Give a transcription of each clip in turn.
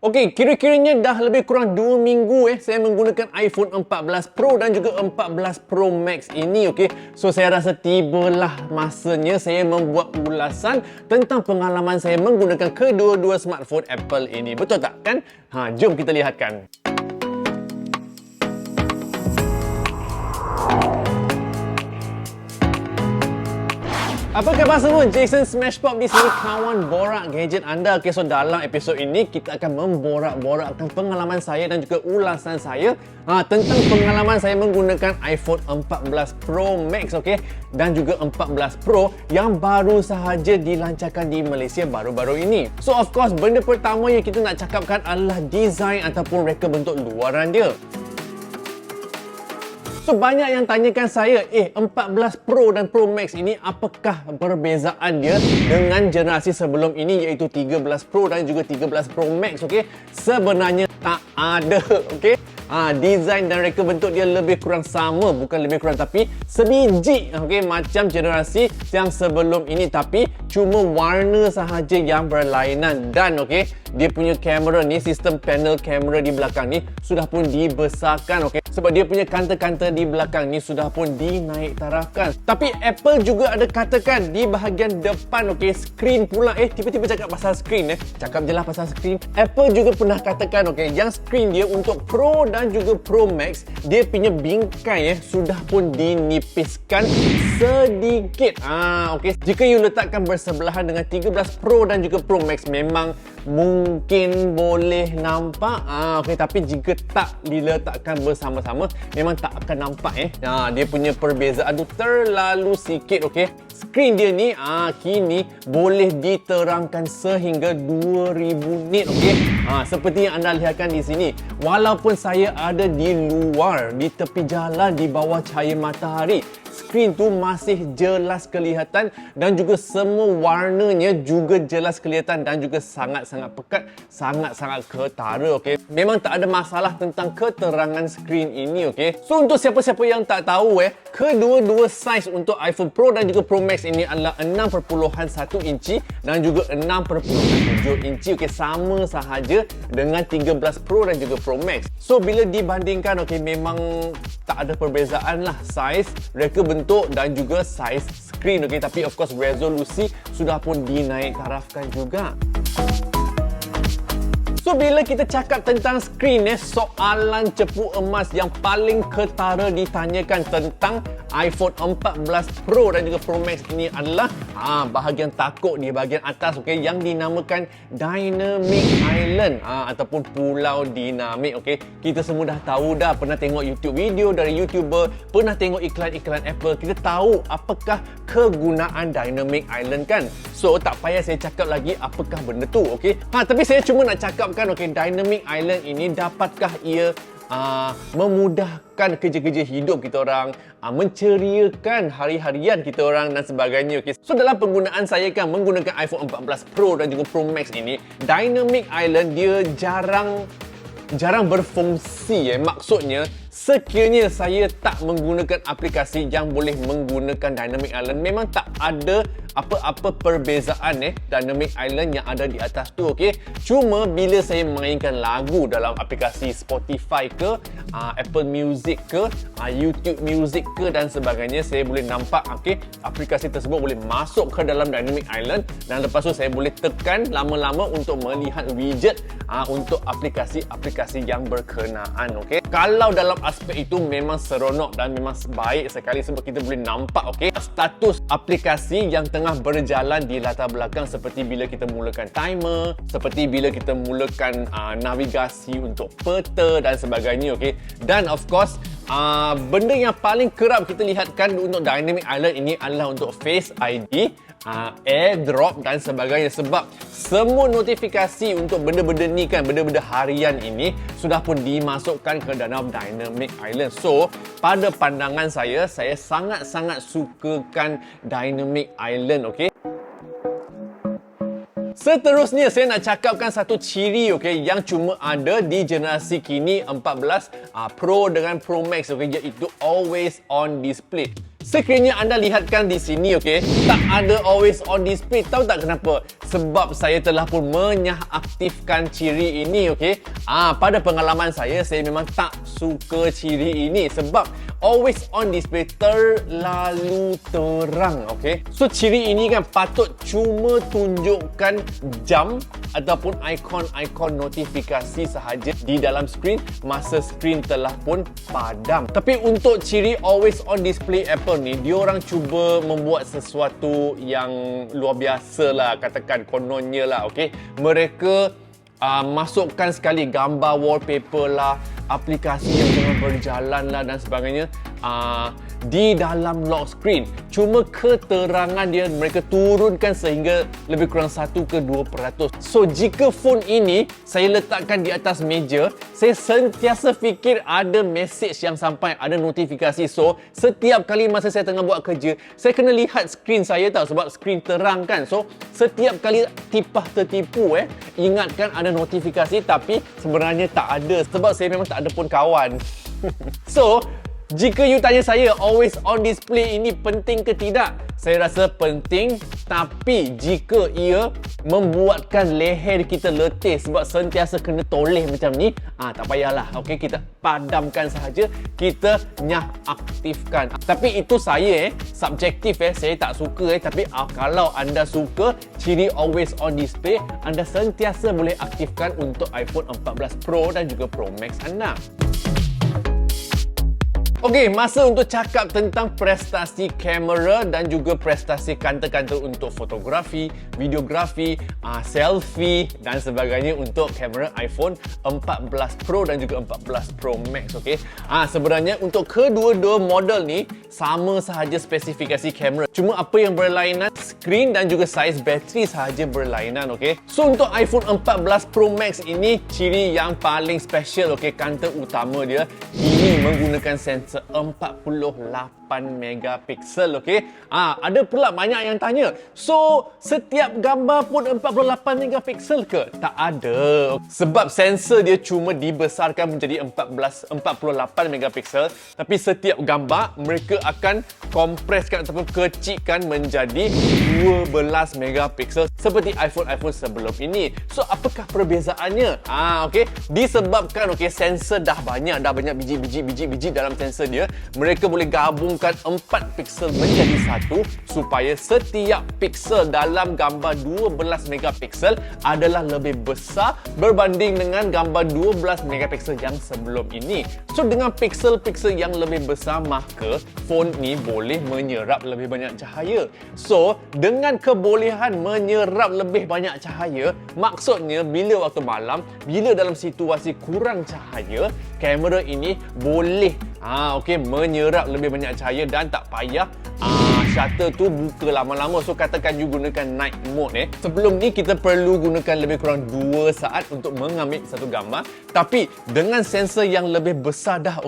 Okey, kira-kiranya dah lebih kurang 2 minggu saya menggunakan iPhone 14 Pro dan juga 14 Pro Max ini, okey. So saya rasa tibalah masanya saya membuat ulasan tentang pengalaman saya menggunakan kedua-dua smartphone Apple ini. Betul tak kan? Jom kita lihatkan. Apa khabar semua? Jason Smashpop di sini, kawan borak gadget anda. Okay, so dalam episod ini kita akan memborak-borakkan pengalaman saya dan juga ulasan saya tentang pengalaman saya menggunakan iPhone 14 Pro Max, okay, dan juga 14 Pro yang baru sahaja dilancarkan di Malaysia baru-baru ini. So of course, benda pertama yang kita nak cakapkan adalah design ataupun reka bentuk luaran dia. So, banyak yang tanyakan saya, 14 Pro dan Pro Max ini apakah perbezaan dia dengan generasi sebelum ini, iaitu 13 Pro dan juga 13 Pro Max, okey? Sebenarnya tak ada, okey? Design dan reka bentuk dia lebih kurang sama, bukan lebih kurang tapi sebiji, okey, macam generasi yang sebelum ini, tapi cuma warna sahaja yang berlainan. Dan okey, dia punya kamera ni, sistem panel kamera di belakang ni sudah pun dibesarkan, okey, sebab dia punya kanta-kanta di belakang ni sudah pun dinaik tarafkan. Tapi Apple juga ada katakan di bahagian depan, okey, skrin pula. Tiba-tiba cakap pasal skrin, cakap je lah pasal skrin. Apple juga pernah katakan, okey, yang skrin dia untuk Pro dan juga Pro Max, dia punya bingkai sudah pun dinipiskan sedikit. Okey, jika you letakkan bersebelahan dengan 13 Pro dan juga Pro Max, memang mungkin boleh nampak, okey, tapi jika tak diletakkan bersama-sama memang tak akan nampak dia punya perbezaan tu terlalu sikit, okey. Skrin dia ni kini boleh diterangkan sehingga 2000 nit, okey. Seperti yang anda lihatkan di sini. Walaupun saya ada di luar, di tepi jalan, di bawah cahaya matahari, skrin tu masih jelas kelihatan dan juga semua warnanya juga jelas kelihatan dan juga sangat-sangat pekat, sangat-sangat ketara, okey. Memang tak ada masalah tentang keterangan skrin ini, okey. So untuk siapa-siapa yang tak tahu, kedua-dua saiz untuk iPhone Pro dan juga Pro Max ini adalah 6.1 inci dan juga 6.7 inci, okey, sama sahaja dengan 13 Pro dan juga Pro Max. So bila dibandingkan, okey, memang tak ada perbezaan lah saiz, reka bentuk dan juga saiz skrin, okey, tapi of course resolusi sudah pun dinaik tarafkan juga. So bila kita cakap tentang skrin, soalan cepu emas yang paling ketara ditanyakan tentang iPhone 14 Pro dan juga Pro Max ini adalah bahagian takuk di bahagian atas, okey, yang dinamakan Dynamic Island ataupun pulau dinamik, okey. Kita semua dah tahu dah, pernah tengok YouTube video dari YouTuber, pernah tengok iklan-iklan Apple, kita tahu apakah kegunaan Dynamic Island kan. So tak payah saya cakap lagi apakah benda tu, okey. Tapi saya cuma nak cakapkan, okey, Dynamic Island ini dapatkah ia memudahkan kerja-kerja hidup kita orang, menceriakan hari-harian kita orang dan sebagainya, okey. So dalam penggunaan saya kan menggunakan iPhone 14 Pro dan juga Pro Max ini, Dynamic Island dia jarang berfungsi. Maksudnya, sekiranya saya tak menggunakan aplikasi yang boleh menggunakan Dynamic Island, memang tak ada apa-apa perbezaan Dynamic Island yang ada di atas tu, okey. Cuma bila saya mainkan lagu dalam aplikasi Spotify ke, Apple Music ke, YouTube Music ke dan sebagainya, saya boleh nampak, okey, aplikasi tersebut boleh masuk ke dalam Dynamic Island dan lepas tu saya boleh tekan lama-lama untuk melihat widget untuk aplikasi-aplikasi yang berkenaan, okey. Kalau dalam aspek itu memang seronok dan memang baik sekali sebab kita boleh nampak, okey, status aplikasi yang tengah berjalan di latar belakang, seperti bila kita mulakan timer, seperti bila kita mulakan navigasi untuk peta dan sebagainya, okey. Dan of course, benda yang paling kerap kita lihatkan untuk Dynamic Island ini adalah untuk Face ID, AirDrop dan sebagainya, sebab semua notifikasi untuk benda-benda ni kan, benda-benda harian ini sudah pun dimasukkan ke dalam Dynamic Island. So pada pandangan saya sangat-sangat sukakan Dynamic Island, okey. Seterusnya saya nak cakapkan satu ciri, okey, yang cuma ada di generasi kini 14 Pro dengan Pro Max, okey, iaitu always on display. Skrin yang anda lihatkan di sini, okey, tak ada always on display. Tahu tak kenapa? Sebab saya telah pun menyahaktifkan ciri ini, okey. Pada pengalaman saya memang tak suka ciri ini sebab always on display terlalu terang, okey. So ciri ini kan patut cuma tunjukkan jam ataupun ikon-ikon notifikasi sahaja di dalam skrin masa skrin telah pun padam. Tapi untuk ciri always on display Apple ni, diorang cuba membuat sesuatu yang luar biasa lah, katakan kononnya lah, okey. Mereka masukkan sekali gambar wallpaper lah, aplikasi yang tengah berjalan lah dan sebagainya di dalam lock screen. Cuma keterangan dia mereka turunkan sehingga lebih kurang 1 ke 2%. So jika phone ini saya letakkan di atas meja, saya sentiasa fikir ada message yang sampai, ada notifikasi. So setiap kali masa saya tengah buat kerja, saya kena lihat skrin saya tau, sebab skrin terang kan. So setiap kali tipah tertipu ingatkan ada notifikasi, tapi sebenarnya tak ada sebab saya memang tak ada pun kawan. So jika you tanya saya always on display ini penting ke tidak, saya rasa penting. Tapi jika ia membuatkan leher kita letih sebab sentiasa kena toleh macam ni, tak payahlah, okey, kita padamkan sahaja, kita aktifkan. Tapi itu saya subjektif, saya tak suka. Tapi kalau anda suka ciri always on display, anda sentiasa boleh aktifkan untuk iPhone 14 Pro dan juga Pro Max anda. Okey, masa untuk cakap tentang prestasi kamera dan juga prestasi kanta-kanta untuk fotografi, videografi, selfie dan sebagainya untuk kamera iPhone 14 Pro dan juga 14 Pro Max, okey. Sebenarnya untuk kedua-dua model ni sama sahaja spesifikasi kamera. Cuma apa yang berlainan, skrin dan juga saiz bateri sahaja berlainan, okey. So untuk iPhone 14 Pro Max ini ciri yang paling special, okey, kanta utama dia ini menggunakan sensor 48 megapiksel, okey. Ada pula banyak yang tanya, so setiap gambar pun 48 megapiksel ke? Tak ada. Sebab sensor dia cuma dibesarkan menjadi 48 megapiksel, tapi setiap gambar mereka akan kompreskan ataupun kecilkan menjadi 12 megapiksel seperti iPhone sebelum ini. So apakah perbezaannya? Okey, disebabkan sensor dah banyak biji dalam sensor dia, mereka boleh gabungkan 4 piksel menjadi satu supaya setiap piksel dalam gambar 12 megapiksel adalah lebih besar berbanding dengan gambar 12 megapiksel yang sebelum ini. So dengan piksel-piksel yang lebih besar, maka phone ni boleh menyerap lebih banyak cahaya. So dengan kebolehan menyerap lebih banyak cahaya, maksudnya bila waktu malam, bila dalam situasi kurang cahaya, kamera ini boleh menyerap lebih banyak cahaya dan tak payah shutter tu buka lama-lama. So katakan you gunakan night mode sebelum ni kita perlu gunakan lebih kurang 2 saat untuk mengambil satu gambar, tapi dengan sensor yang lebih besar dah,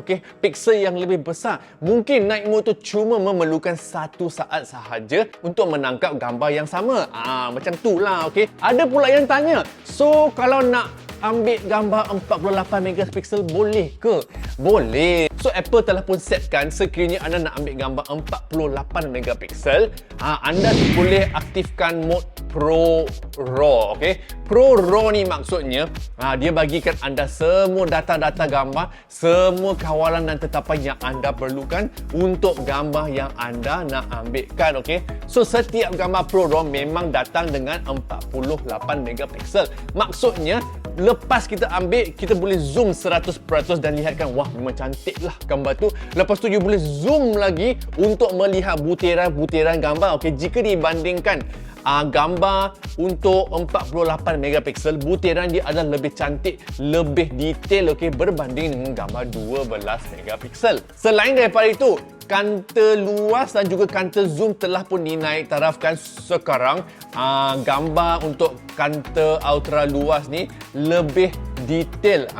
piksel yang lebih besar, mungkin night mode tu cuma memerlukan 1 saat sahaja untuk menangkap gambar yang sama. Macam tu lah, Ada pula yang tanya, so kalau nak ambil gambar 48 megapiksel boleh ke? Boleh. So Apple telah pun setkan sekiranya anda nak ambil gambar 48 megapiksel, anda boleh aktifkan mode Pro RAW, Pro RAW ni maksudnya dia bagikan anda semua data-data gambar, semua kawalan dan tetapan yang anda perlukan untuk gambar yang anda nak ambilkan, So setiap gambar Pro RAW memang datang dengan 48 megapiksel. Maksudnya lepas kita ambil, kita boleh zoom 100% dan lihatkan, wah memang cantik lah gambar tu. Lepas tu you boleh zoom lagi untuk melihat butiran-butiran gambar. Jika dibandingkan gambar untuk 48 megapiksel, butiran dia adalah lebih cantik, lebih detail, berbanding dengan gambar 12 megapiksel. Selain daripada itu, kanta luas dan juga kanta zoom telah pun dinaik tarafkan. Sekarang gambar untuk kanta ultra luas ni lebih detail,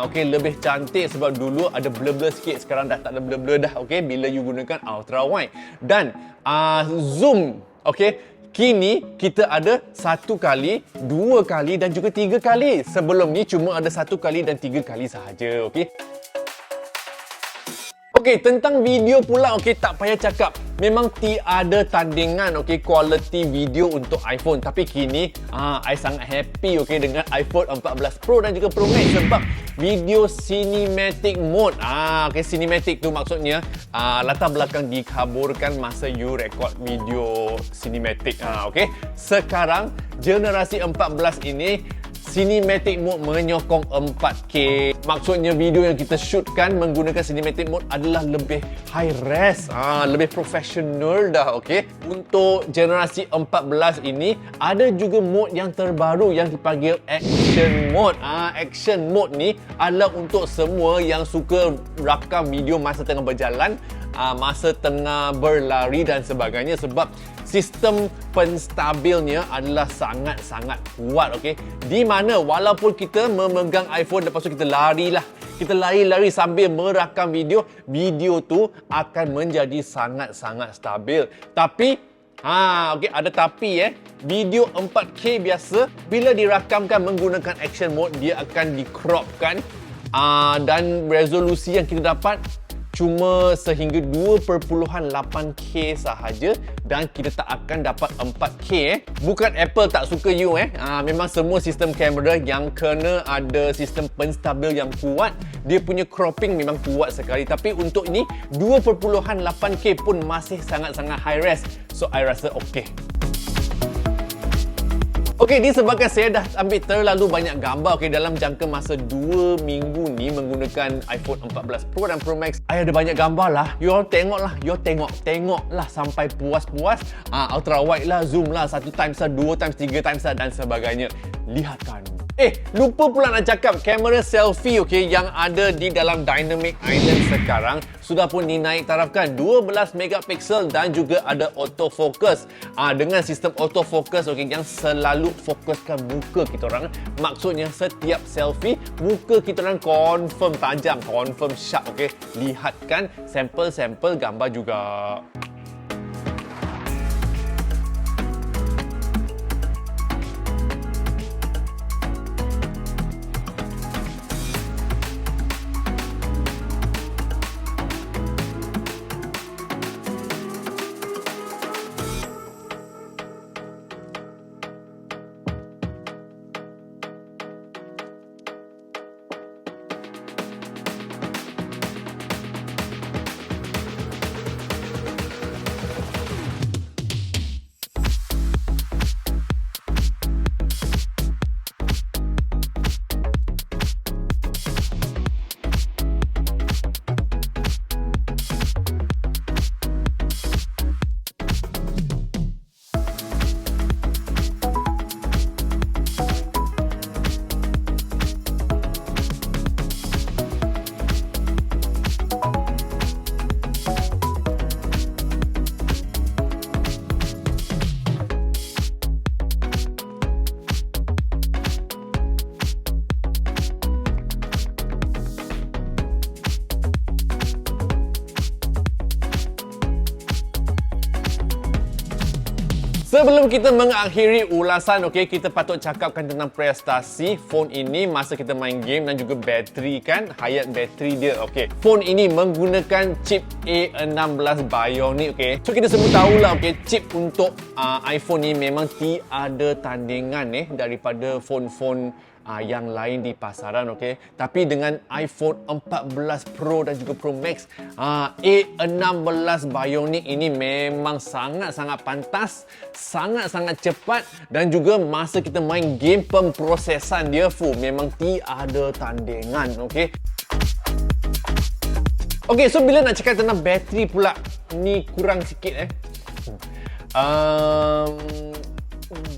lebih cantik sebab dulu ada blur-blur sikit, sekarang dah tak ada blur-blur dah, bila you gunakan ultra wide. Dan zoom, kini kita ada 1 kali, 2 kali dan juga 3 kali. Sebelum ni cuma ada 1 kali dan 3 kali sahaja, Okey, tentang video pula, okey, tak payah cakap. Memang tiada tandingan, okey, quality video untuk iPhone. Tapi kini, I sangat happy, okey, dengan iPhone 14 Pro dan juga Pro Max sebab video cinematic mode. Okey, cinematic tu maksudnya latar belakang dikaburkan masa you record video cinematic. Okey, sekarang generasi 14 ini cinematic mode menyokong 4K. Maksudnya video yang kita shootkan menggunakan cinematic mode adalah lebih high res, lebih professional dah, okey. Untuk generasi 14 ini ada juga mode yang terbaru yang dipanggil action mode. Action mode ni adalah untuk semua yang suka rakam video masa tengah berjalan, masa tengah berlari dan sebagainya sebab sistem penstabilnya adalah sangat-sangat kuat, okey. Di mana walaupun kita memegang iPhone lepas tu kita larilah, kita lari-lari sambil merakam video, video tu akan menjadi sangat-sangat stabil. Tapi okey, ada tapi video 4K biasa bila dirakamkan menggunakan action mode dia akan di-cropkan dan resolusi yang kita dapat cuma sehingga 2.8K sahaja dan kita tak akan dapat 4K. Bukan Apple tak suka you memang semua sistem kamera yang kena ada sistem penstabil yang kuat, dia punya cropping memang kuat sekali. Tapi untuk ini 2.8K pun masih sangat-sangat high res. So I rasa okey. Okey, disebabkan saya dah ambil terlalu banyak gambar dalam jangka masa 2 minggu ni menggunakan iPhone 14 Pro dan Pro Max. Saya ada banyak gambar lah. You all tengoklah. You all tengoklah sampai puas-puas. Ultra wide lah, zoom lah, 1 times lah, 2 times, 3 times lah dan sebagainya. Lihatkan. Lupa pula nak cakap kamera selfie yang ada di dalam Dynamic Island sekarang sudah pun dinaik tarafkan 12 megapiksel dan juga ada autofocus. Dengan sistem autofocus yang selalu fokuskan muka kita orang. Maksudnya setiap selfie muka kita orang confirm tajam, confirm sharp, Lihatkan sampel-sampel gambar juga. Sebelum kita mengakhiri ulasan, kita patut cakapkan tentang prestasi phone ini masa kita main game dan juga bateri kan, hayat bateri dia. Phone ini menggunakan chip A16 Bionic. So kita semua tahulah chip untuk iPhone ni memang tiada tandingan daripada phone-phone yang lain di pasaran. Tapi dengan iPhone 14 Pro dan juga Pro Max, A16 Bionic ini memang sangat-sangat pantas, sangat-sangat cepat dan juga masa kita main game pemprosesan dia memang tiada tandingan. So bila nak cakap tentang bateri pula, ni kurang sikit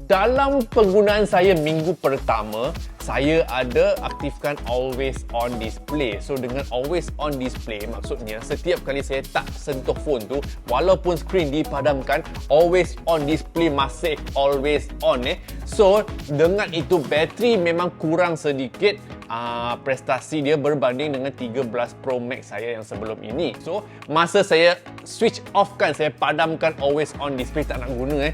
dalam penggunaan saya minggu pertama, saya ada aktifkan always on display. So dengan always on display maksudnya setiap kali saya tak sentuh phone tu, walaupun skrin dipadamkan, always on display masih always on. So dengan itu bateri memang kurang sedikit prestasi dia berbanding dengan 13 Pro Max saya yang sebelum ini. So masa saya switch off kan, saya padamkan always on display, tak nak guna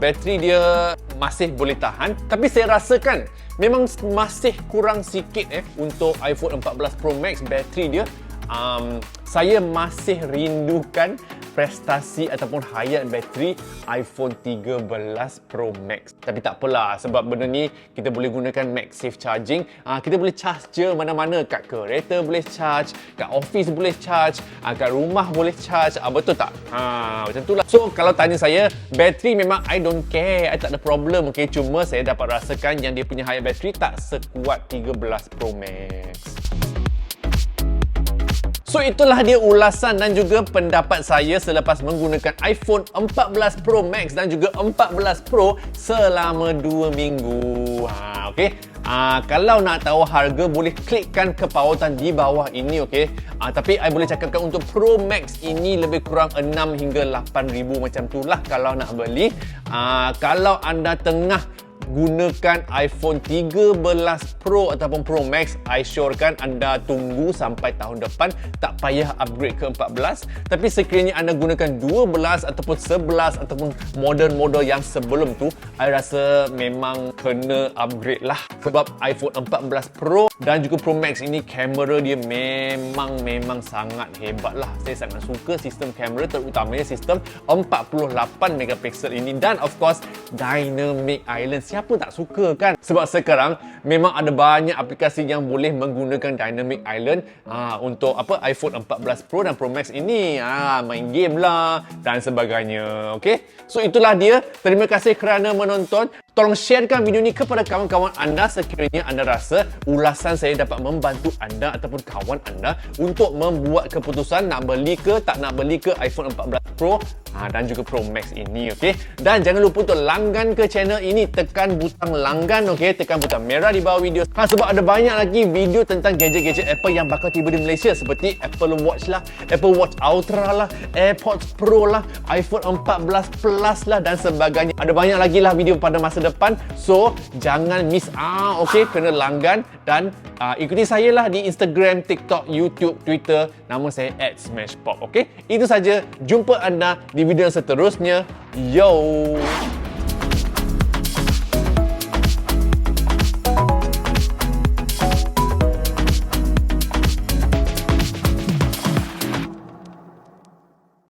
bateri dia masih boleh tahan. Tapi saya rasakan memang masih kurang sikit untuk iPhone 14 Pro Max bateri dia. saya masih rindukan prestasi ataupun hayat bateri iPhone 13 Pro Max. Tapi tak apalah, sebab benda ni kita boleh gunakan MagSafe charging. Kita boleh charge je mana-mana, kat kereta boleh charge, kat office boleh charge, kat rumah boleh charge. Betul tak? Macam tu lah. So kalau tanya saya, bateri memang I don't care, I tak ada problem. Okay, cuma saya dapat rasakan yang dia punya hayat bateri tak sekuat 13 Pro Max. So itulah dia ulasan dan juga pendapat saya selepas menggunakan iPhone 14 Pro Max dan juga 14 Pro selama 2 minggu. Okay. Kalau nak tahu harga, boleh klikkan ke pautan di bawah ini, okay? Tapi I boleh cakapkan untuk Pro Max ini lebih kurang 6 hingga 8,000 macam tu lah kalau nak beli. Kalau anda tengah gunakan iPhone 13 Pro ataupun Pro Max, I syorkan anda tunggu sampai tahun depan, tak payah upgrade ke 14. Tapi sekiranya anda gunakan 12 ataupun 11 ataupun model-model yang sebelum tu, I rasa memang kena upgrade lah. Sebab iPhone 14 Pro dan juga Pro Max ini kamera dia memang sangat hebat lah. Saya sangat suka sistem kamera, terutamanya sistem 48 megapiksel ini, dan of course Dynamic Island. Siapa tak suka kan? Sebab sekarang memang ada banyak aplikasi yang boleh menggunakan Dynamic Island untuk iPhone 14 Pro dan Pro Max ini. Main game lah dan sebagainya. Okay? So itulah dia. Terima kasih kerana menonton. Tolong sharekan video ni kepada kawan-kawan anda sekiranya anda rasa ulasan saya dapat membantu anda ataupun kawan anda untuk membuat keputusan nak beli ke tak nak beli ke iPhone 14 Pro dan juga Pro Max ini, okey. Dan jangan lupa untuk langgan ke channel ini, tekan butang langgan, okey, tekan butang merah di bawah video. Sebab ada banyak lagi video tentang gadget-gadget Apple yang bakal tiba di Malaysia, seperti Apple Watch lah, Apple Watch Ultra lah, AirPods Pro lah, iPhone 14 Plus lah dan sebagainya. Ada banyak lagi lah video pada masa depan. So jangan miss out, okey, kena langgan dan ikuti saya lah di Instagram, TikTok, YouTube, Twitter. Nama saya @smashpop, okey. Itu saja. Jumpa anda di video seterusnya. Yo.